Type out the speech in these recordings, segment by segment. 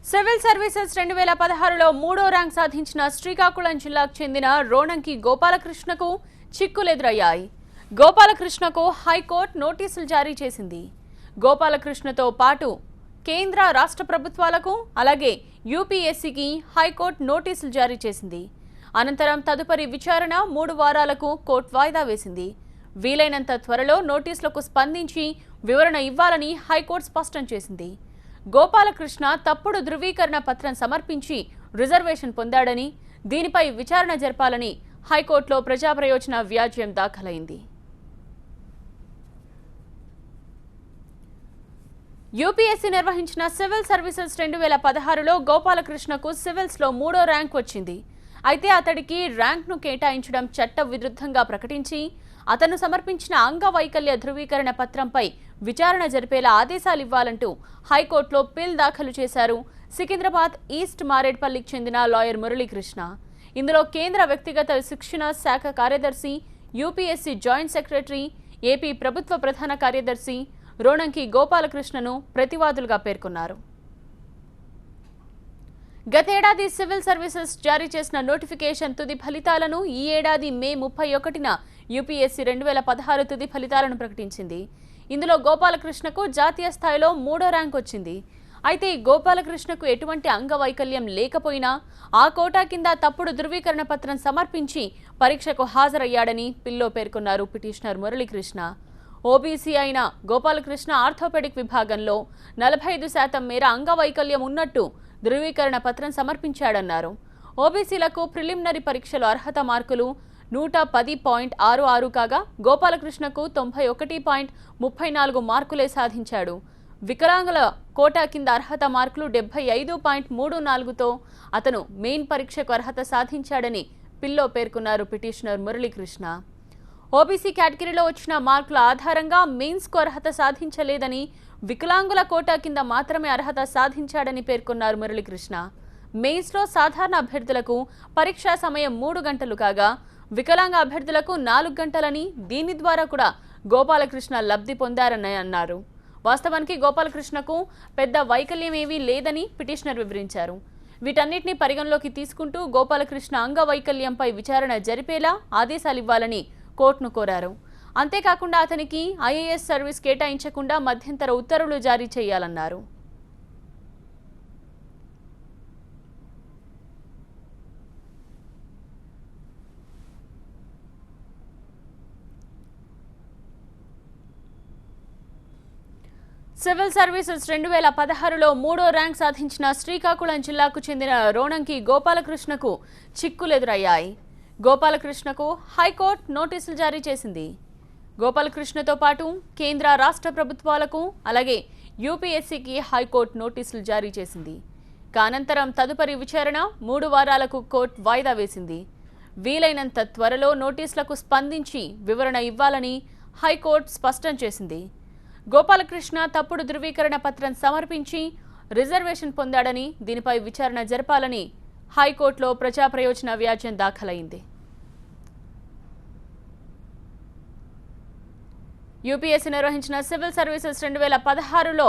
Civil services 2016లో మూడో rank సాధించిన శ్రీకాకుళం జిల్లాకు చెందిన రోణంకి గోపాలకృష్ణకు చిక్కులెదురయ్యాయి. గోపాలకృష్ణకు హైకోర్టు నోటీసులు జారీ చేసింది. గోపాలకృష్ణతో పాటు కేంద్ర రాష్ట్ర ప్రభుత్వాలకు అలాగే యూపీఎస్సీకి హైకోర్టు నోటీసులు జారీ చేసింది. అనంతరం తదుపరి విచారణ 3 వారాలకు కోర్టు వాయిదా వేసింది. వీలైనంత త్వరలో నోటీసులకు స్పందించి వివరణ ఇవ్వాలని హైకోర్టు స్పష్టం చేసింది. గోపాలకృష్ణ తప్పుడు ధృవీకరణ పత్రం సమర్పించి రిజర్వేషన్ పొందాడని, దీనిపై విచారణ జరపాలని హైకోర్టులో ప్రజాప్రయోజన వ్యాజ్యం దాఖలైంది. యూపీఎస్సీ నిర్వహించిన సివిల్ సర్వీసెస్ 2016లో గోపాలకృష్ణకు సివిల్స్లో 3వ ర్యాంక్ వచ్చింది. అయితే అతడికి ర్యాంక్ను కేటాయించడం చట్ట విరుద్ధంగా ప్రకటించి అతను సమర్పించిన అంగవైకల్య ధృవీకరణ పత్రంపై విచారణ జరిపేలా ఆదేశాలు ఇవ్వాలంటూ హైకోర్టులో పిల్ దాఖలు చేశారు సికింద్రాబాద్ ఈస్ట్ మారేడ్పల్లికి చెందిన లాయర్ మురళీకృష్ణ. ఇందులో కేంద్ర వ్యక్తిగత శిక్షణ శాఖ కార్యదర్శి, యూపీఎస్సీ జాయింట్ సెక్రటరీ, ఏపీ ప్రభుత్వ ప్రధాన కార్యదర్శి రోణంకి గోపాలకృష్ణను ప్రతివాదులుగా పేర్కొన్నారు. గతేడాది సివిల్ సర్వీసెస్ జారీ చేసిన నోటిఫికేషన్ తుది ఫలితాలను ఈ ఏడాది మే 31న యూపీఎస్సీ 2016 తుది ఫలితాలను ప్రకటించింది. ఇందులో గోపాలకృష్ణకు జాతీయ స్థాయిలో 3వ ర్యాంక్ వచ్చింది. అయితే గోపాలకృష్ణకు ఎటువంటి అంగవైకల్యం లేకపోయినా ఆ కోటా కింద తప్పుడు ధృవీకరణ పత్రం సమర్పించి పరీక్షకు హాజరయ్యాడని పిల్లో పేర్కొన్నారు పిటిషనర్ మురళీకృష్ణ. ఓబీసీ అయిన గోపాలకృష్ణ ఆర్థోపెడిక్ విభాగంలో 45% మేర అంగవైకల్యం ఉన్నట్టు ధృవీకరణ పత్రం సమర్పించాడన్నారు. ఓబీసీలకు ప్రిలిమినరీ పరీక్షలో అర్హత మార్కులు 110.66 కాగా గోపాలకృష్ణకు 91.34 మార్కులే సాధించాడు. వికలాంగుల కోటా కింద అర్హత మార్కులు 75.34తో అతను మెయిన్ పరీక్షకు అర్హత సాధించాడని పిల్లో పేర్కొన్నారు పిటిషనర్ మురళీకృష్ణ. ఓబీసీ కేటగిరీలో వచ్చిన మార్కుల ఆధారంగా మెయిన్స్కు అర్హత సాధించలేదని, వికలాంగుల కోటా కింద మాత్రమే అర్హత సాధించాడని పేర్కొన్నారు మురళీకృష్ణ. మెయిన్స్లో సాధారణ అభ్యర్థులకు పరీక్షా సమయం 3 గంటలు కాగా వికలాంగ అభ్యర్థులకు 4 గంటలని, దీని ద్వారా కూడా గోపాలకృష్ణ లబ్ధి పొందారని అన్నారు. వాస్తవానికి గోపాలకృష్ణకు పెద్ద వైకల్యం ఏమీ లేదని పిటిషనర్ వివరించారు. వీటన్నిటిని పరిగణలోకి తీసుకుంటూ గోపాలకృష్ణ అంగవైకల్యంపై విచారణ జరిపేలా ఆదేశాలు ఇవ్వాలని కోర్టును కోరారు. అంతేకాకుండా అతనికి ఐఏఎస్ సర్వీస్ కేటాయించకుండా మధ్యంతర ఉత్తర్వులు జారీ చేయాలన్నారు. సివిల్ సర్వీసెస్ 2016లో 3వ ర్యాంక్ సాధించిన శ్రీకాకుళం జిల్లాకు చెందిన రోణంకి గోపాలకృష్ణకు చిక్కులెదురయ్యాయి. గోపాలకృష్ణకు హైకోర్టు నోటీసులు జారీ చేసింది. గోపాలకృష్ణతో పాటు కేంద్ర రాష్ట్ర ప్రభుత్వాలకు అలాగే యూపీఎస్సీకి హైకోర్టు నోటీసులు జారీ చేసింది. అనంతరం తదుపరి విచారణ 3 వారాలకు కోర్టు వాయిదా వేసింది. వీలైనంత త్వరలో నోటీసులకు స్పందించి వివరణ ఇవ్వాలని హైకోర్టు స్పష్టం చేసింది. గోపాలకృష్ణ తప్పుడు ధృవీకరణ పత్రం సమర్పించి రిజర్వేషన్ పొందాడని, దీనిపై విచారణ జరపాలని హైకోర్టులో ప్రజాప్రయోజన వ్యాజ్యం దాఖలైంది. యూపీఎస్సీ నిర్వహించిన సివిల్ సర్వీసెస్ 2016లో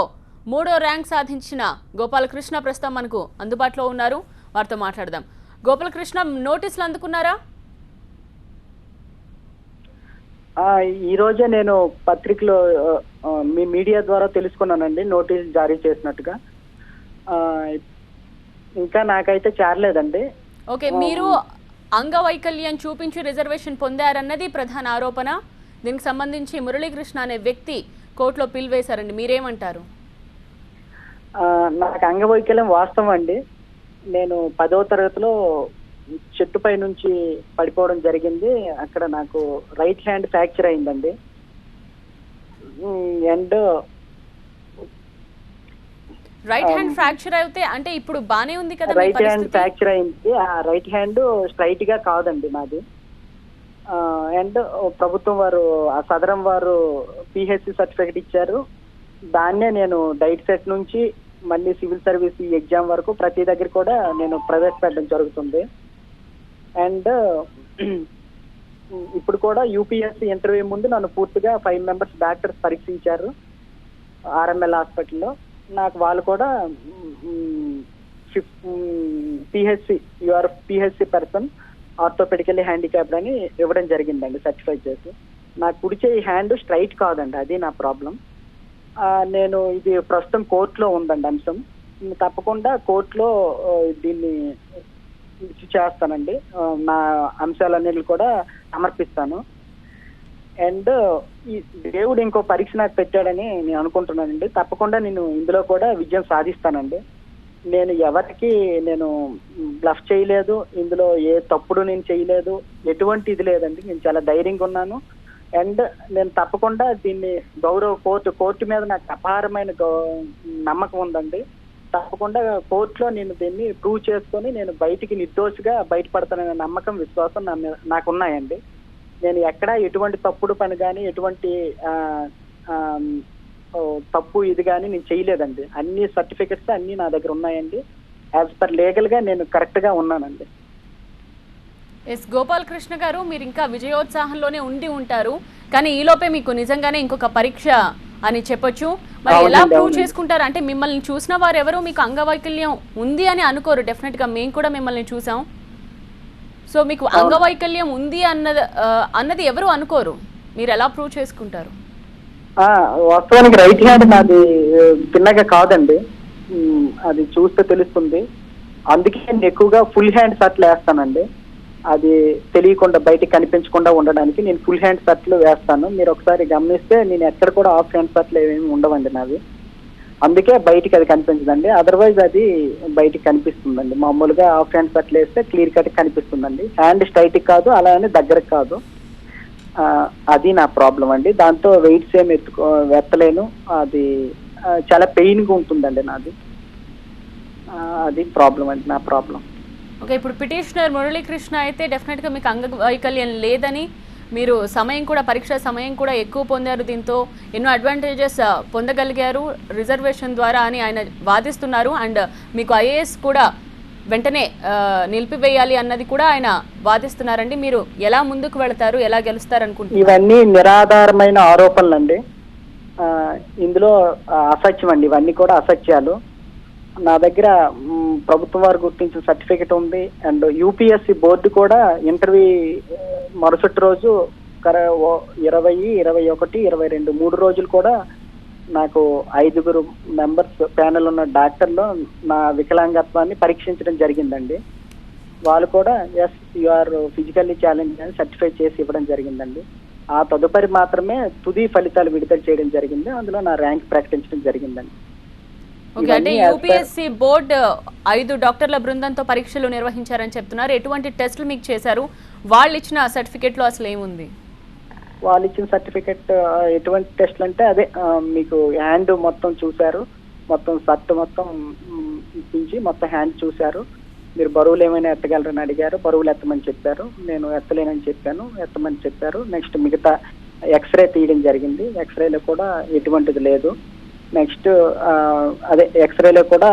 3వ ర్యాంక్ సాధించిన గోపాలకృష్ణ ప్రస్తుతం మనకు అందుబాటులో ఉన్నారు. వారితో మాట్లాడదాం. గోపాలకృష్ణ, నోటీసులు అందుకున్నారా? ఈ రోజే నేను పత్రికలో మీ మీడియా ద్వారా తెలుసుకున్నానండి నోటీస్ జారీ చేసినట్టుగా. ఇంకా నాకైతే చేరలేదండి. ఓకే, మీరు అంగవైకల్యం చూపించి రిజర్వేషన్ పొందారన్నది ప్రధాన ఆరోపణ. దీనికి సంబంధించి మురళీకృష్ణ అనే వ్యక్తి కోర్టులో పిల్ వేశారండి, మీరేమంటారు? నాకు అంగవైకల్యం వాస్తవం అండి. నేను 10వ తరగతిలో చెట్టుపై నుంచి పడిపోవడం జరిగింది. అక్కడ నాకు రైట్ హ్యాండ్ ఫ్రాక్చర్ అయిందండి. అండ్ రైట్ హ్యాండ్ ఫ్రాక్చర్ అయితే అంటే ఇప్పుడు బానే ఉంది కదా? రైట్ హ్యాండ్ ఫ్రాక్చర్ అయింది. ఆ రైట్ హ్యాండ్ స్ట్రైట్ గా కాదండి నాది. అండ్ ప్రభుత్వం వారు, ఆ సదరం వారు పిహెచ్సి సర్టిఫికేట్ ఇచ్చారు. దాన్నే నేను డైట్ సెట్ నుంచి మళ్ళీ సివిల్ సర్వీస్ ఎగ్జామ్ వరకు ప్రతి దగ్గర కూడా నేను ప్రవేశపెట్టడం జరుగుతుంది. అండ్ ఇప్పుడు కూడా యూపీఎస్సీ ఇంటర్వ్యూ ముందు నన్ను పూర్తిగా 5 మెంబర్స్ డాక్టర్స్ పరీక్షించారు ఆర్ఎంఎల్ హాస్పిటల్లో. నాకు వాళ్ళు కూడా PHC your PHC person orthopaedically handicapped అని ఇవ్వడం జరిగిందండి సర్టిఫై చేసి. నా కుడి చేయి హ్యాండ్ స్ట్రైట్ కాదండి, అది నా ప్రాబ్లం. నేను ఇది ప్రస్తుతం కోర్టులో ఉందండి అంశం. తప్పకుండా కోర్టులో దీన్ని చేస్తానండి. నా అంశాలన్నిటి కూడా సమర్పిస్తాను. అండ్ ఈ దేవుడు ఇంకో పరీక్ష నాకు పెట్టాడని నేను అనుకుంటున్నానండి. తప్పకుండా నేను ఇందులో కూడా విజయం సాధిస్తానండి. నేను ఎవరికి నేను బ్లఫ్ చేయలేదు, ఇందులో ఏ తప్పుడు నేను చేయలేదు, ఎటువంటి ఇది లేదండి. నేను చాలా ధైర్యంగా ఉన్నాను. అండ్ నేను తప్పకుండా దీన్ని కోర్టు మీద నాకు అపారమైన నమ్మకం ఉందండి. తప్పకుండా కోర్టులో నేను దీన్ని ప్రూవ్ చేసుకొని నేను బయటికి నిర్దోషిగా బయటపడతాననే నమ్మకం, విశ్వాసం నాకున్నాయండి. నేను ఎక్కడా ఎటువంటి తప్పుడు పని కానీ ఎటువంటి తప్పు ఇది కానీ నేను చేయలేదండి. అన్ని సర్టిఫికెట్స్ అన్ని నా దగ్గర ఉన్నాయండి. యాజ్ పర్ లీగల్ గా నేను కరెక్ట్ గా ఉన్నానండి. ఎస్ గోపాలకృష్ణ గారు, మీరు ఇంకా విజయోత్సాహంలోనే ఉండి ఉంటారు, కానీ ఈలోపే మీకు నిజంగానే ఇంకొక పరీక్ష అని చెప్పొచ్చు. మరి ఎలా ప్రూవ్ చేసుకుంటారు? అంటే మిమ్మల్ని చూసిన వారు ఎవరు మీకు అంగవైకల్యం ఉంది అని అనుకోరు. డెఫినెట్ గా మేము కూడా మిమ్మల్ని చూసాం. సో మీకు అంగవైకల్యం ఉంది అన్నది ఎవరు అనుకోరు. మీరు ఎలా ప్రూవ్ చేసుకుంటారు? వాస్తవానికి రైట్ హ్యాండ్ నాది చిన్నగా కాదండి, అది చూస్తే తెలుస్తుంది. అందుకే నేను ఎక్కువగా ఫుల్ హ్యాండ్ షర్ట్లు వేస్తానండి. అది తెలియకుండా బయటికి కనిపించకుండా ఉండడానికి నేను ఫుల్ హ్యాండ్ షర్ట్లు వేస్తాను. మీరు ఒకసారి గమనిస్తే నేను ఎక్కడ కూడా హాఫ్ హ్యాండ్ షర్ట్లు ఏమేమి ఉండవండి నావి. అందుకే బయటికి అది కనిపించదండి. అదర్వైజ్ అది బయటికి కనిపిస్తుందండి. మామూలుగా హాఫ్ హ్యాండ్ షర్ట్లు వేస్తే క్లియర్ కట్ కనిపిస్తుందండి. హ్యాండ్ స్ట్రైట్ కాదు, అలా అని దగ్గరకు కాదు. అది నా ప్రాబ్లం అండి. దాంతో వెయిట్స్ ఏమి ఎత్తలేను. అది చాలా పెయిన్గా ఉంటుందండి నాది. అది ప్రాబ్లం అండి, నా ప్రాబ్లం. ఓకే, ఇప్పుడు పిటిషనర్ మురళీకృష్ణ అయితే డెఫినెట్గా మీకు అంగవైకల్యం లేదని, మీరు పరీక్ష సమయం కూడా ఎక్కువ పొందారు, దీంతో ఎన్నో అడ్వాంటేజెస్ పొందగలిగారు రిజర్వేషన్ ద్వారా అని ఆయన వాదిస్తున్నారు. అండ్ మీకు ఐఏఎస్ కూడా వెంటనే నిలిపివేయాలి అన్నది కూడా ఆయన వాదిస్తున్నారండి. మీరు ఎలా ముందుకు వెళతారు, ఎలా గెలుస్తారు అనుకుంటున్నారు? ఇవన్నీ నిరాధారమైన ఆరోపణలు అండి. ఇందులో అసత్యం అండి, ఇవన్నీ కూడా అసత్యాలు. నా దగ్గర ప్రభుత్వం వారు గుర్తించిన సర్టిఫికెట్ ఉంది. అండ్ యూపీఎస్సి బోర్డు కూడా ఇంటర్వ్యూ మరుసటి రోజు 20, 21, 22 3 రోజులు కూడా నాకు 5 మెంబర్స్ ప్యానెల్ ఉన్న డాక్టర్లు నా వికలాంగత్వాన్ని పరీక్షించడం జరిగిందండి. వాళ్ళు కూడా yes you are physically challenge అని సర్టిఫై చేసి ఇవ్వడం జరిగిందండి. ఆ తదుపరి మాత్రమే తుది ఫలితాలు విడుదల చేయడం జరిగింది. అందులో నా ర్యాంక్ ప్రకటించడం జరిగిందండి. ఓకే, అంటే యూపీఎస్సీ బోర్డు 5 డాక్టర్ల బృందంతో పరీక్షలు నిర్వహించారని చెప్తున్నారు. ఎటువంటి టెస్టులు మీకు చేశారు? వాళ్ళు ఇచ్చిన సర్టిఫికెట్లో అసలు ఏముంది? వాళ్ళు ఇచ్చిన సర్టిఫికెట్ ఎటువంటి టెస్ట్లు అంటే అదే మీకు హ్యాండ్ మొత్తం చూశారు, మొత్తం షర్ట్ మొత్తం ఇప్పించి మొత్తం హ్యాండ్ చూశారు. మీరు బరువులు ఏమైనా ఎత్తగలరని అడిగారు, బరువులు ఎత్తమని చెప్పారు. నేను ఎత్తలేనని చెప్పాను, ఎత్తమని చెప్పారు. నెక్స్ట్ మిగతా ఎక్స్రే తీయడం జరిగింది. ఎక్స్రేలో కూడా ఎటువంటిది లేదు. నెక్స్ట్ అదే ఎక్స్రేలో కూడా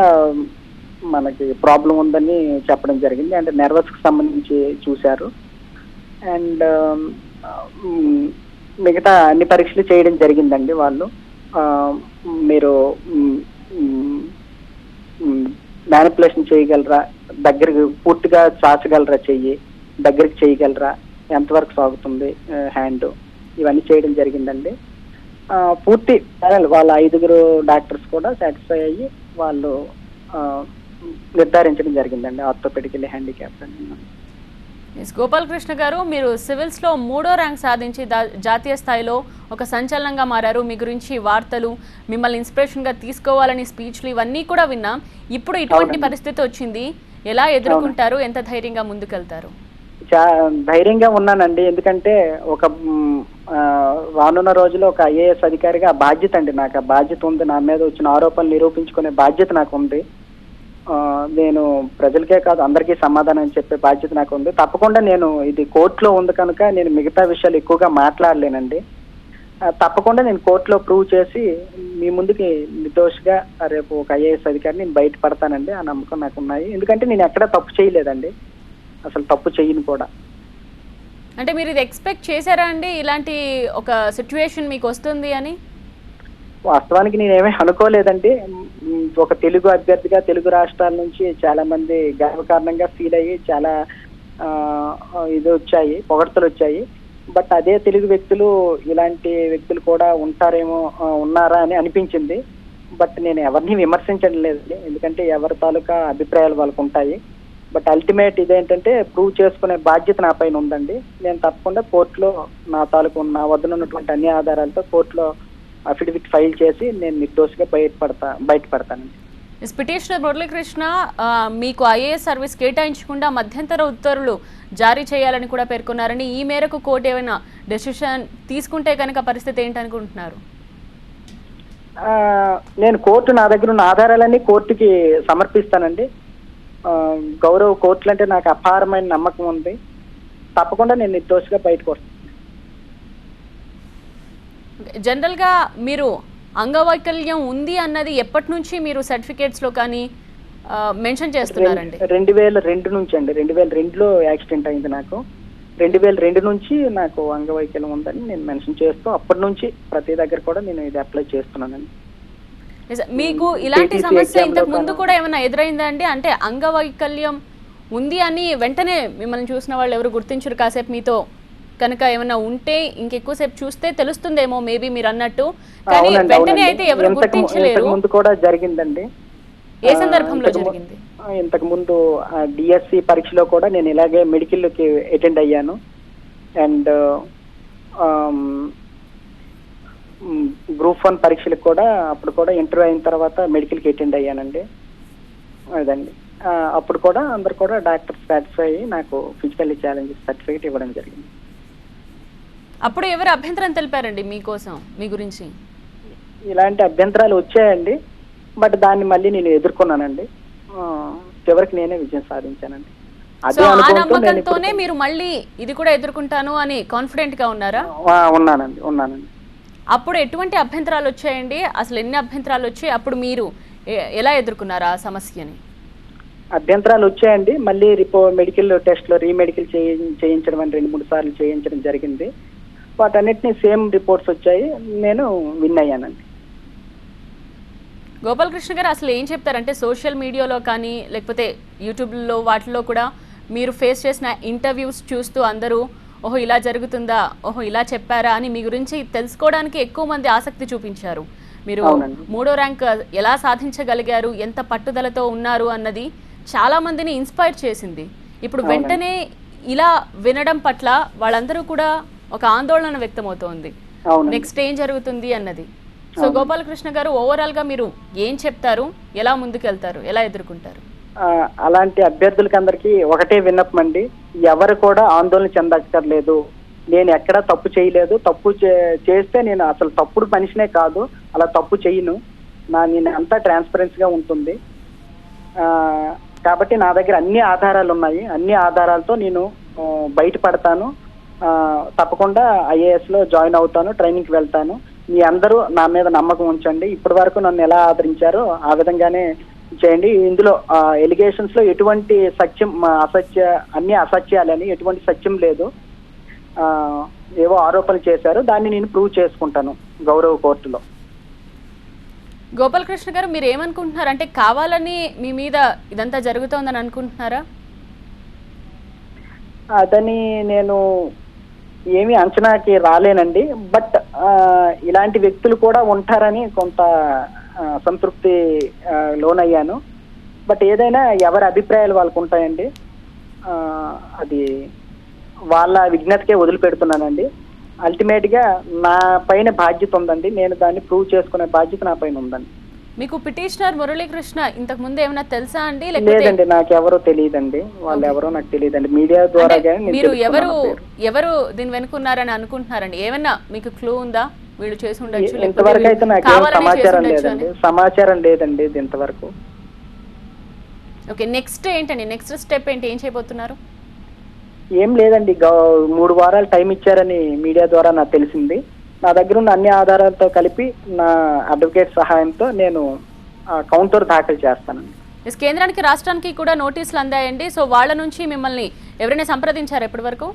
మనకి ప్రాబ్లం ఉందని చెప్పడం జరిగింది. అంటే నర్వస్కి సంబంధించి చూశారు. అండ్ మిగతా అన్ని పరీక్షలు చేయడం జరిగిందండి. వాళ్ళు మీరు మ్యానిపులేషన్ చేయగలరా, దగ్గరికి పూర్తిగా చాచగలరా, దగ్గరికి చేయగలరా, ఎంతవరకు సాగుతుంది హ్యాండ్, ఇవన్నీ చేయడం జరిగిందండి. పూర్తి వాళ్ళ 5 డాక్టర్స్ కూడా సాటిస్ఫై అయ్యి వాళ్ళు నిర్ధారించడం జరిగిందండి ఆర్థోపెడికల్లీ హ్యాండిక్యాప్డ్ అని. గోపాలకృష్ణ గారు, మీరు సివిల్స్లో 3వ ర్యాంక్ సాధించి జాతీయ స్థాయిలో ఒక సంచలనంగా మారారు. మీ గురించి వార్తలు, మిమ్మల్ని ఇన్స్పిరేషన్గా తీసుకోవాలని స్పీచ్లు ఇవన్నీ కూడా విన్నాం. ఇప్పుడు ఇటువంటి పరిస్థితి వచ్చింది, ఎలా ఎదుర్కొంటారు? ఎంత ధైర్యంగా ముందుకెళ్తారు? ధైర్యంగా ఉన్నానండి. ఎందుకంటే రానున్న రోజుల్లో ఒక ఐఏఎస్ అధికారిగా బాధ్యత అండి, నాకు ఆ బాధ్యత ఉంది. నా మీద వచ్చిన ఆరోపణలు నిరూపించుకునే బాధ్యత నాకు ఉంది. నేను ప్రజలకే కాదు అందరికీ సమాధానం చెప్పే బాధ్యత నాకు ఉంది. తప్పకుండా నేను ఇది కోర్టులో ఉంది కనుక నేను మిగతా విషయాలు ఎక్కువగా మాట్లాడలేనండి. తప్పకుండా నేను కోర్టులో ప్రూవ్ చేసి మీ ముందుకి నిర్దోషిగా రేపు ఒక ఐఏఎస్ అధికారి నేను బయటపడతానండి. ఆ నమ్మకం నాకు ఉన్నాయి. ఎందుకంటే నేను ఎక్కడా తప్పు చేయలేదండి, అసలు తప్పు చేయను కూడా. అంటే మీరు ఇది ఎక్స్పెక్ట్ చేశారా అండి, ఇలాంటి ఒక సిచ్యువేషన్ మీకు వస్తుంది అని? వాస్తవానికి నేనేమీ అనుకోలేదండి. ఒక తెలుగు అభ్యర్థిగా తెలుగు రాష్ట్రాల నుంచి చాలా మంది గర్వకారణంగా ఫీల్ అయ్యి చాలా ఇది వచ్చాయి, పొగడ్తలు వచ్చాయి. బట్ అదే తెలుగు వ్యక్తులు ఇలాంటి వ్యక్తులు కూడా ఉన్నారా అని అనిపించింది. బట్ నేను ఎవరిని విమర్శించడం లేదు, ఎందుకంటే ఎవరి తాలూకా అభిప్రాయాలు వాళ్ళకు ఉంటాయి. బట్ అల్టిమేట్ ఇదేంటంటే ప్రూవ్ చేసుకునే బాధ్యత నా పైన ఉందండి. నేను తప్పకుండా కోర్టులో నా వద్ద ఉన్నటువంటి అన్ని ఆధారాలతో కోర్టులో అఫిడవిట్ ఫైల్ చేసి నేను నిర్దోషిగా బయటపడతానండి. పిటిషనర్ మురళీకృష్ణ మీకు ఐఏఎస్ సర్వీస్ కేటాయించకుండా మధ్యంతర ఉత్తర్వులు జారీ చేయాలని కూడా పేర్కొన్నారని, ఈ మేరకు కోర్టు ఏమైనా డెసిషన్ తీసుకుంటే కనుక పరిస్థితి ఏంటనుకుంటున్నారు? నేను నా దగ్గర ఉన్న ఆధారాలన్నీ కోర్టుకి సమర్పిస్తానండి. గౌరవ కోర్టులు అంటే నాకు అపారమైన నమ్మకం ఉంది. తప్పకుండా నేను నిర్దోషిగా బయటకు వస్తాను. జనరల్గా మీరు అంగవైకల్యం ఉంది అన్నది ఎప్పటి నుంచి మీరు సర్టిఫికేట్స్ లో కానీ మెన్షన్ చేస్తున్నారండి? 2002 నుంచి అండి. 2002లో యాక్సిడెంట్ అయింది నాకు. 2002 నుంచి నాకు అంగవైకల్యం ఉందని నేను మెన్షన్ చేస్తూ అప్పటి నుంచి ప్రతి దగ్గర కూడా నేను ఇది అప్లై చేస్తున్నానండి. మీకు ఇలాంటి సమస్య ఇంతకు ముందు కూడా ఏమైనా ఎదురైందా అండి? అంటే అంగవైకల్యం ఉంది అని వెంటనే మిమ్మల్ని చూసిన వాళ్ళు ఎవరు గుర్తించరు, కాసేపు మీతో కనుక ఏమైనా ఉంటే ఇంకెక్కువసేపు చూస్తే తెలుస్తుందేమో మేబీ మీరు అన్నట్టు, కానీ వెంటనే అయితే ఎవరు గుర్తించలేరు. ముందు కూడా జరిగిందండి. ఏ సందర్భంలో జరిగింది? ఇంతకు ముందు డిఎస్సి పరీక్షలో కూడా నేను ఇలాగే మెడికల్కి అటెండ్ అయ్యాను. అండ్ గ్రూప్ 1 పరీక్షలకు కూడా అప్పుడు కూడా ఇంటర్వ్యూ అయిన తర్వాత మెడికల్కి అటెండ్ అయ్యానండి. అదండి అప్పుడు కూడా అందరు కూడా డాక్టర్ సాటిస్ఫై అయ్యి నాకు ఫిజికల్లీ ఛాలెంజెస్ సర్టిఫికేట్ ఇవ్వడం జరిగింది. అప్పుడు ఎవరు అభ్యంతరం తెలిపారండి మీకోసం, మీ గురించి? ఇలాంటి అభ్యంతరాలు వచ్చాయండి, బట్ దాన్ని మళ్ళీ నేను ఎదుర్కొన్నానండి. చివరికి నేనే విజయం సాధించానండి. నమ్మకంతోనే మీరు మళ్ళీ ఇది కూడా ఎదుర్కొంటాను అని కాన్ఫిడెంట్ గా ఉన్నారా? ఉన్నానండి. అప్పుడు ఎటువంటి అభ్యంతరాలు వచ్చాయండి? అసలు ఎన్ని అభ్యంతరాలు వచ్చాయి? అప్పుడు మీరు ఎలా ఎదుర్కొన్నారు ఆ సమస్యని? అభ్యంతరాలు వచ్చాయండి. మళ్ళీ మెడికల్ టెస్ట్ లో రీమెడికల్ చేయించడం అని 2-3 సార్లు చేయించడం జరిగింది. వాటన్నిటిని సేమ్ రిపోర్ట్స్ వచ్చాయి. నేను విన్ అయ్యానండి. గోపాలకృష్ణ గారు అసలు ఏం చెప్తారంటే సోషల్ మీడియాలో కానీ లేకపోతే యూట్యూబ్లో వాటిలో కూడా మీరు ఫేస్ చేసిన ఇంటర్వ్యూస్ చూస్తూ అందరూ ఓహో ఇలా జరుగుతుందా, ఓహో ఇలా చెప్పారా అని మీ గురించి తెలుసుకోవడానికి ఎక్కువ మంది ఆసక్తి చూపించారు. మీరు 3వ ర్యాంక్ ఎలా సాధించగలిగారు, ఎంత పట్టుదలతో ఉన్నారు అన్నది చాలా మందిని ఇన్స్పైర్ చేసింది. ఇప్పుడు వెంటనే ఇలా వినడం పట్ల వాళ్ళందరూ కూడా ఒక ఆందోళన వ్యక్తమవుతోంది, నెక్స్ట్ ఏం జరుగుతుంది అన్నది. సో గోపాలకృష్ణ గారు ఓవరాల్ గా మీరు ఏం చెప్తారు, ఎలా ముందుకెళ్తారు, ఎలా ఎదుర్కొంటారు? అలాంటి అభ్యర్థులకి అందరికీ ఒకటే విన్నపం అండి, ఎవరు కూడా ఆందోళన చెందక్కర్లేదు. నేను ఎక్కడా తప్పు చేయలేదు. తప్పు చేస్తే నేను అసలు తప్పుడు మనిషినే కాదు, అలా తప్పు చేయను. నేను అంతా ట్రాన్స్పరెన్సీగా ఉంటుంది. కాబట్టి నా దగ్గర అన్ని ఆధారాలు ఉన్నాయి. అన్ని ఆధారాలతో నేను బయటపడతాను. తప్పకుండా ఐఏఎస్ లో జాయిన్ అవుతాను, ట్రైనింగ్కి వెళ్తాను. మీ అందరూ నా మీద నమ్మకం ఉంచండి. ఇప్పటి వరకు నన్ను ఎలా ఆదరించారో ఆ విధంగానే చేయండి. ఇందులో ఎలిగేషన్స్ లో ఎటువంటి సత్యం అన్ని అసత్యాలని, ఎటువంటి సత్యం లేదు. ఏవో ఆరోపణలు చేశారు, దాన్ని నేను ప్రూవ్ చేసుకుంటాను గౌరవ కోర్టులో. గోపాలకృష్ణ గారు మీరు ఏమనుకుంటున్నారు? అంటే కావాలని మీ మీద ఇదంతా జరుగుతోందని అనుకుంటున్నారా? అదని నేను ఏమి అంచనాకి రాలేనండి. బట్ ఇలాంటి వ్యక్తులు కూడా ఉంటారని కొంత సంతృప్తి లోనయ్యాను. బట్ ఏదైనా ఎవరి అభిప్రాయాలు వాళ్ళకు ఉంటాయండి. అది వాళ్ళ విజ్ఞతకే వదిలిపెడుతున్నానండి. అల్టిమేట్గా నా పైన బాధ్యత ఉందండి. నేను దాన్ని ప్రూవ్ చేసుకునే బాధ్యత నా పైన ఉందండి. మీకు పిటిషనర్ మురళీకృష్ణ ఇంతకు ముందు ఏమైనా తెలుసా అండి? లేదండి, నాకు ఎవరో తెలియదండి. వాళ్ళు ఎవరో నాకు తెలియదండి. మీడియా ద్వారా మీరు ఎవరు దీని వెనుకున్నారని అనుకుంటున్నారండి? ఏమన్నా మీకు క్లూ ఉందా? వీళ్ళు చేసి ఉండొచ్చు. ఇంతవరకు అయితే నాకు సమాచారం లేదండి. సమాచారం లేదండి ఇంతవరకు. ఓకే, నెక్స్ట్ ఏంటండి? నెక్స్ట్ స్టెప్ ఏంటి? ఏం చేయబోతున్నారు? ఏం లేదండి, 3 వారాలు టైం ఇచ్చారని మీడియా ద్వారా నాకు తెలిసింది. నా దగ్గర ఉన్న అన్ని ఆధారాలతో కలిపి నా అడ్వకేట్ సహాయంతో నేను కౌంటర్ దాఖలు చేస్తానండి. కేంద్రానికి రాష్ట్రానికి కూడా నోటీసులు అందాయండి. సో వాళ్ళ నుంచి మిమ్మల్ని ఎవరైనా సంప్రదించారు ఇప్పటి వరకు?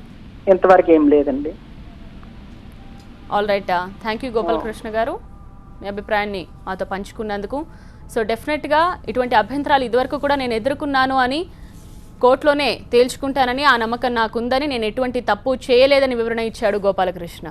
ఇంతవరకు ఏం లేదండి. All right, thank you Gopalakrishna గారు. మీ అభిప్రాయాన్ని మాతో పంచుకున్నందుకు. సో డెఫినెట్గా ఇటువంటి అభ్యంతరాలు ఇదివరకు కూడా నేను ఎదుర్కొన్నాను అని కోర్టులోనే తేల్చుకుంటానని, ఆ నమ్మకం నాకుందని, నేను ఎటువంటి తప్పు చేయలేదని వివరణ ఇచ్చాడు గోపాలకృష్ణ.